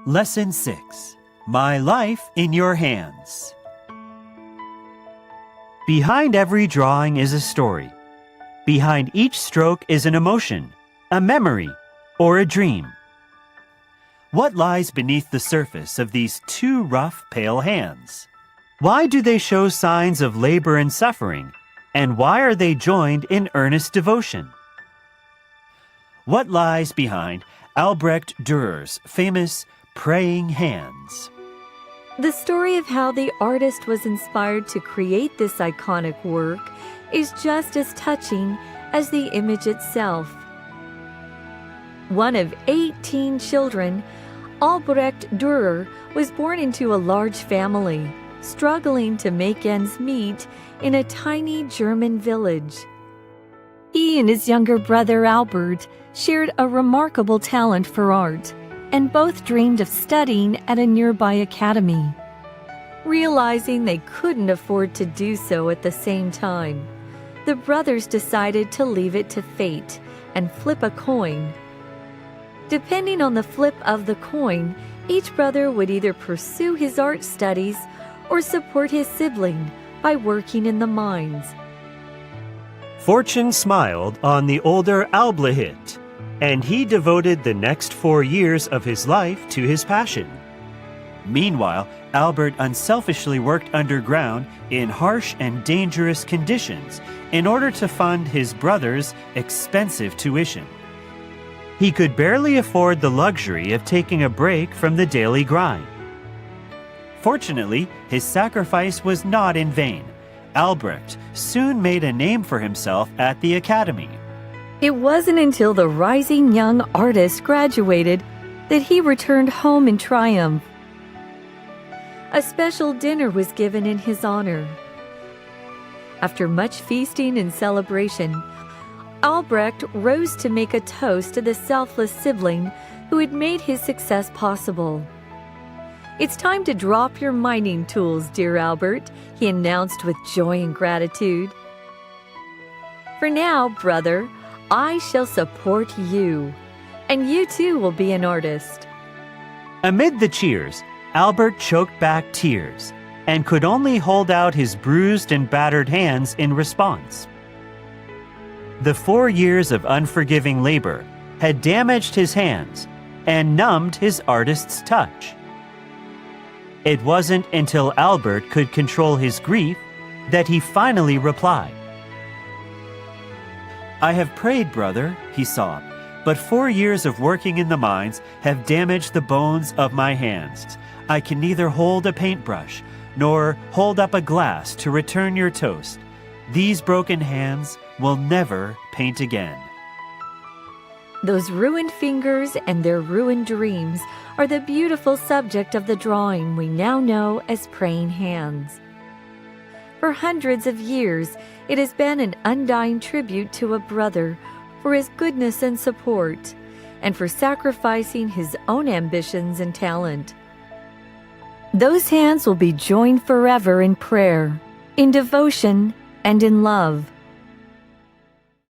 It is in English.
Lesson 6. My Life in Your Hands. Behind every drawing is a story. Behind each stroke is an emotion, a memory, or a dream. What lies beneath the surface of these two rough, pale hands? Why do they show signs of labor and suffering, and why are they joined in earnest devotion? What lies behind Albrecht Dürer's famous praying hands? The story of how the artist was inspired to create this iconic work is just as touching as the image itself. One of 18 children, Albrecht Dürer was born into a large family, struggling to make ends meet in a tiny German village. He and his younger brother Albert shared a remarkable talent for art, and both dreamed of studying at a nearby academy. Realizing they couldn't afford to do so at the same time, the brothers decided to leave it to fate and flip a coin. Depending on the flip of the coin, each brother would either pursue his art studies or support his sibling by working in the mines. Fortune smiled on the older Albrecht, and he devoted the next 4 years of his life to his passion. Meanwhile, Albert unselfishly worked underground in harsh and dangerous conditions in order to fund his brother's expensive tuition. He could barely afford the luxury of taking a break from the daily grind. Fortunately, his sacrifice was not in vain. Albrecht soon made a name for himself at the academy. It wasn't until the rising young artist graduated that he returned home in triumph. A special dinner was given in his honor. After much feasting and celebration, Albrecht rose to make a toast to the selfless sibling who had made his success possible. "It's time to drop your mining tools, dear Albert," he announced with joy and gratitude. "For now, brother, I shall support you, and you too will be an artist." Amid the cheers, Albert choked back tears and could only hold out his bruised and battered hands in response. The 4 years of unforgiving labor had damaged his hands and numbed his artist's touch. It wasn't until Albert could control his grief that he finally replied. "I have prayed, brother," he sobbed, "but 4 years of working in the mines have damaged the bones of my hands. I can neither hold a paintbrush nor hold up a glass to return your toast. These broken hands will never paint again." Those ruined fingers and their ruined dreams are the beautiful subject of the drawing we now know as praying hands. For hundreds of years, it has been an undying tribute to a brother for his goodness and support, and for sacrificing his own ambitions and talent. Those hands will be joined forever in prayer, in devotion, and in love.